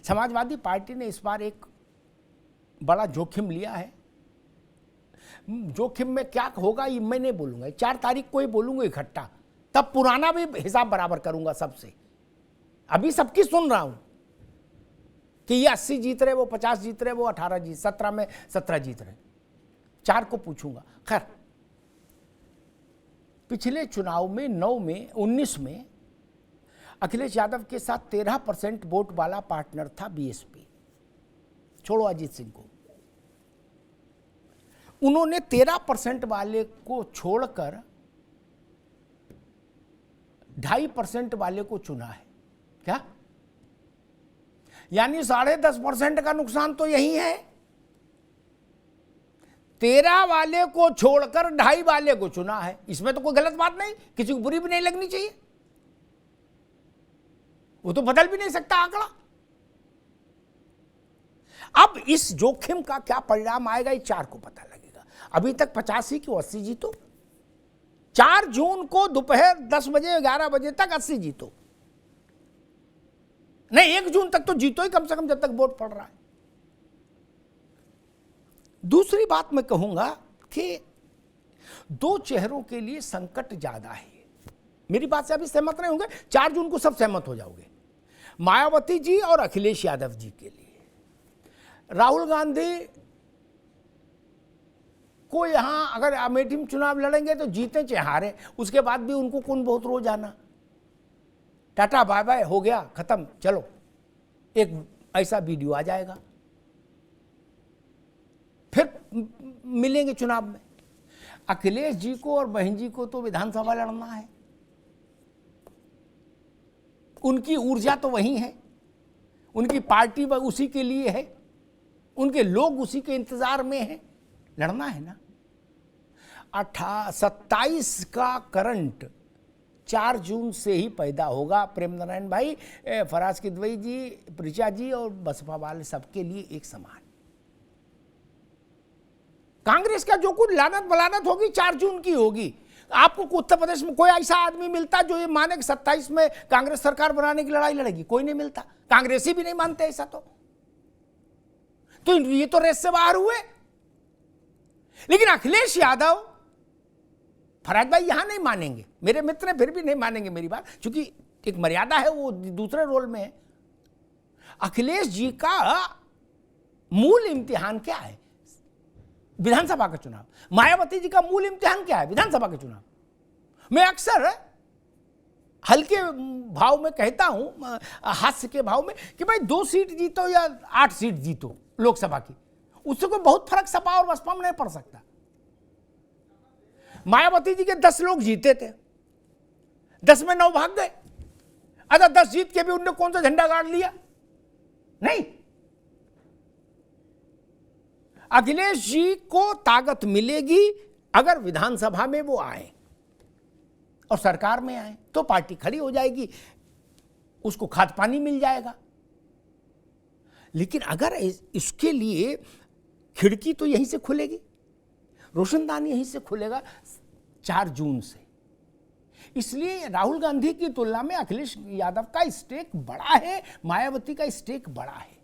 Samajwadi party ने इस बार एक बड़ा जोखिम लिया है। जोखिम में क्या होगा ये मैं नहीं बोलूंगा, 4 तारीख को ही बोलूंगा इकट्ठा, तब पुराना भी हिसाब बराबर करूंगा सबसे। अभी सबकी सुन रहा हूं कि ये 80 जीत रहे, वो 50 जीत रहे, वो 18 जीत, 17 में 17 जीत रहे। 4 को पूछूंगा। खैर, पिछले चुनाव में 9 में 19 में अखिलेश यादव के साथ 13% वोट वाला पार्टनर था बीएसपी, छोड़ो अजीत सिंह को। उन्होंने 13% वाले को छोड़कर 2.5% वाले को चुना है। क्या? यानी 10.5% का नुकसान तो यही है। 13 वाले को छोड़कर 2.5 वाले को चुना है। इसमें तो कोई गलत बात नहीं, किसी को बुरी भी नहीं लगनी चाहिए। वो तो बदल भी नहीं सकता आंकड़ा। अब इस जोखिम का क्या परिणाम आएगा ये 4 को पता लगेगा। अभी तक 85 की 80 जीतो, 4 जून को दोपहर 10 बजे 11 बजे तक 80 जीतो, नहीं 1 जून तक तो जीतो ही कम से कम, जब तक वोट पड़ रहा है। दूसरी बात मैं कहूंगा कि 2 चेहरों के लिए संकट ज्यादा है। मेरी बात से अभी सहमत नहीं होंगे, 4 जून को सब सहमत हो जाओगे। मायावती जी और अखिलेश यादव जी के लिए, राहुल गांधी को यहां अगर अमेठी में चुनाव लड़ेंगे तो जीते चाहे हारे, उसके बाद भी उनको कौन बहुत रोज आना, टाटा बाय बाय हो गया खत्म, चलो एक ऐसा वीडियो आ जाएगा, फिर मिलेंगे चुनाव में। अखिलेश जी को और बहन जी को तो विधानसभा लड़ना है, उनकी ऊर्जा तो वही है, उनकी पार्टी उसी के लिए है, उनके लोग उसी के इंतजार में हैं, लड़ना है ना। 27 का करंट 4 जून से ही पैदा होगा। प्रेम नारायण भाई, फराज किदवई जी, ऋचा जी और बसपा वाले सबके लिए एक समान। कांग्रेस का जो कुछ लानत बलानत होगी 4 जून की होगी। आपको उत्तर प्रदेश में कोई ऐसा आदमी मिलता जो ये माने कि 27 में कांग्रेस सरकार बनाने की लड़ाई लड़ेगी? कोई नहीं मिलता। कांग्रेसी भी नहीं मानते ऐसा। तो ये तो रेस से बाहर हुए। लेकिन अखिलेश यादव, फराज भाई यहां नहीं मानेंगे, मेरे मित्र हैं फिर भी नहीं मानेंगे मेरी बात, क्योंकि एक मर्यादा है, वो दूसरे रोल में है। अखिलेश जी का मूल इम्तिहान क्या है? विधानसभा का चुनाव। मायावती जी का मूल इम्तिहान क्या है? विधानसभा का चुनाव। मैं अक्सर हल्के भाव में कहता हूं, हास्य के भाव में, कि भाई 2 सीट जीतो या 8 सीट जीतो लोकसभा की, उससे कोई बहुत फर्क सपा और बसपा में नहीं पड़ सकता। मायावती जी के 10 लोग जीते थे, 10 में 9 भाग गए। अच्छा, 10 जीत के भी उनने कौन सा झंडा गाड़ लिया? नहीं। अखिलेश जी को ताकत मिलेगी अगर विधानसभा में वो आए और सरकार में आए, तो पार्टी खड़ी हो जाएगी, उसको खाद पानी मिल जाएगा। लेकिन अगर इसके लिए खिड़की तो यहीं से खुलेगी, रोशनदान यहीं से खुलेगा 4 जून से। इसलिए राहुल गांधी की तुलना में अखिलेश यादव का स्टेक बड़ा है, मायावती का स्टेक बड़ा है,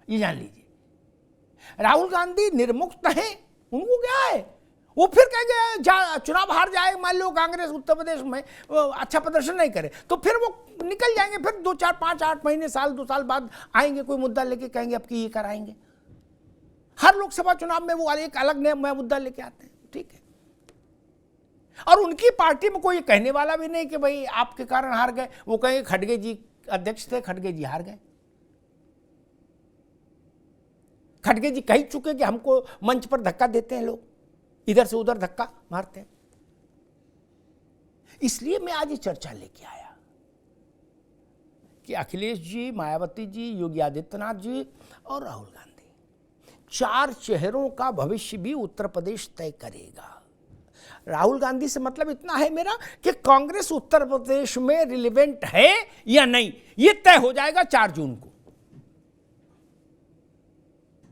ये जान लीजिए। राहुल गांधी निर्मुक्त है, उनको क्या है, वो फिर कहेंगे चुनाव हार जाए, मान लो कांग्रेस उत्तर प्रदेश में अच्छा प्रदर्शन नहीं करे, तो फिर वो निकल जाएंगे, फिर 2 4 5 8 महीने साल 2 साल बाद आएंगे कोई मुद्दा लेके, कहेंगे अब की ये कराएंगे। हर लोकसभा चुनाव में वो एक अलग नया मुद्दा लेके आते हैं, ठीक है। और उनकी पार्टी में कोई कहने वाला भी नहीं कि भाई आपके कारण हार गए। वो कहेंगे खड़गे जी अध्यक्ष थे, खड़गे जी हार गए। खड़गे जी कह चुके कि हमको मंच पर धक्का देते हैं लोग, इधर से उधर धक्का मारते हैं। इसलिए मैं आज ये चर्चा लेके आया कि अखिलेश जी, मायावती जी, योगी आदित्यनाथ जी और राहुल गांधी, 4 चेहरों का भविष्य भी उत्तर प्रदेश तय करेगा। राहुल गांधी से मतलब इतना है मेरा कि कांग्रेस उत्तर प्रदेश में रिलेवेंट है या नहीं, ये तय हो जाएगा 4 जून को।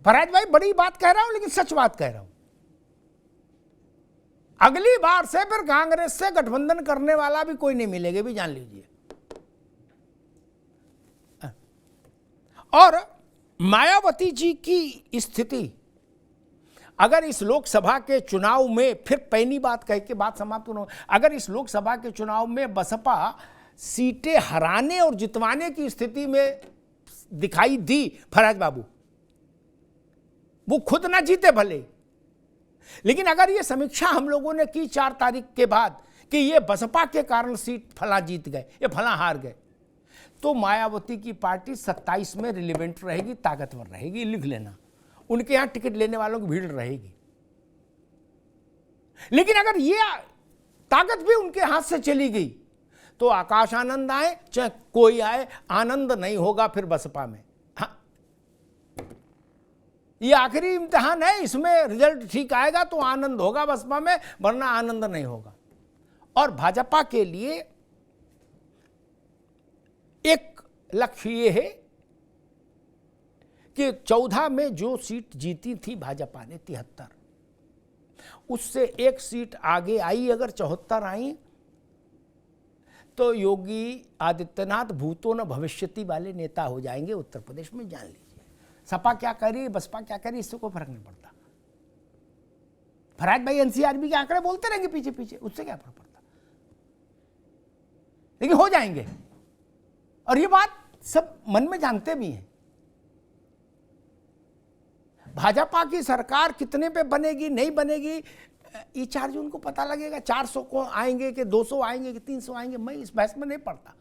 फराज भाई बड़ी बात कह रहा हूं, लेकिन सच बात कह रहा हूं। अगली बार से फिर कांग्रेस से गठबंधन करने वाला भी कोई नहीं मिलेगा, भी जान लीजिए। और मायावती जी की स्थिति अगर इस लोकसभा के चुनाव में, फिर पहली बात कह के बात समाप्त करूं, अगर इस लोकसभा के चुनाव में बसपा सीटें हराने और जितवाने की स्थिति में दिखाई दी फराज बाबू, वो खुद ना जीते भले, लेकिन अगर ये समीक्षा हम लोगों ने की 4 तारीख के बाद कि ये बसपा के कारण सीट फला जीत गए, ये फला हार गए, तो मायावती की पार्टी 27 में रिलेवेंट रहेगी, ताकतवर रहेगी, लिख लेना। उनके यहां टिकट लेने वालों की भीड़ रहेगी। लेकिन अगर ये ताकत भी उनके हाथ से चली गई तो आकाश आनंद आए चाहे कोई आए, आनंद नहीं होगा फिर बसपा में। हाँ, ये आखिरी इम्तिहान है, इसमें रिजल्ट ठीक आएगा तो आनंद होगा बसपा में, वरना आनंद नहीं होगा। और भाजपा के लिए एक लक्ष्य ये है कि 14 में जो सीट जीती थी भाजपा ने 73, उससे एक सीट आगे आई, अगर 74 आई तो योगी आदित्यनाथ भूतो न भविष्यति वाले नेता हो जाएंगे उत्तर प्रदेश में, जान लीजिए। सपा क्या कर रही है, बसपा क्या कर रही है, इससे कोई फर्क नहीं पड़ता। फराज भाई एनसीआरबी के आंकड़े बोलते रहेंगे पीछे पीछे, उससे क्या फर्क पड़ता, लेकिन हो जाएंगे। और ये बात सब मन में जानते भी हैं। भाजपा की सरकार कितने पे बनेगी नहीं बनेगी, ये 4 जून को पता लगेगा। 400 को आएंगे कि 200 आएंगे कि 300 आएंगे, मैं इस बहस में नहीं पड़ता,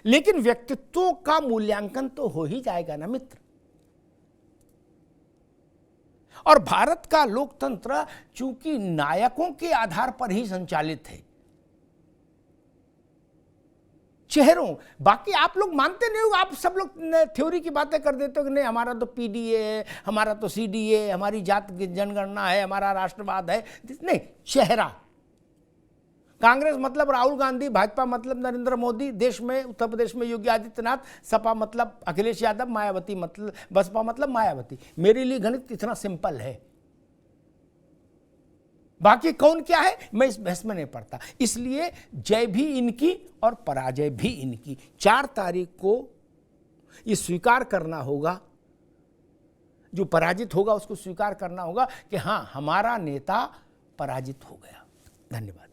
लेकिन व्यक्तित्वों का मूल्यांकन तो हो ही जाएगा ना मित्र। और भारत का लोकतंत्र चूंकि नायकों के आधार पर ही संचालित है, चेहरों, बाकी आप लोग मानते नहीं हो, आप सब लोग थ्योरी की बातें कर देते हो कि नहीं हमारा तो पीडीए है, हमारा तो सीडीए है, हमारी जात की जनगणना है, हमारा राष्ट्रवाद है। नहीं, चेहरा। कांग्रेस मतलब राहुल गांधी, भाजपा मतलब नरेंद्र मोदी, देश में उत्तर प्रदेश में योगी आदित्यनाथ, सपा मतलब अखिलेश यादव, मायावती मतलब बसपा मतलब मायावती। मेरे लिए गणित इतना सिंपल है, बाकी कौन क्या है मैं इस बहस में नहीं पड़ता। इसलिए जय भी इनकी और पराजय भी इनकी। 4 तारीख को ये स्वीकार करना होगा, जो पराजित होगा उसको स्वीकार करना होगा कि हाँ, हमारा नेता पराजित हो गया। धन्यवाद।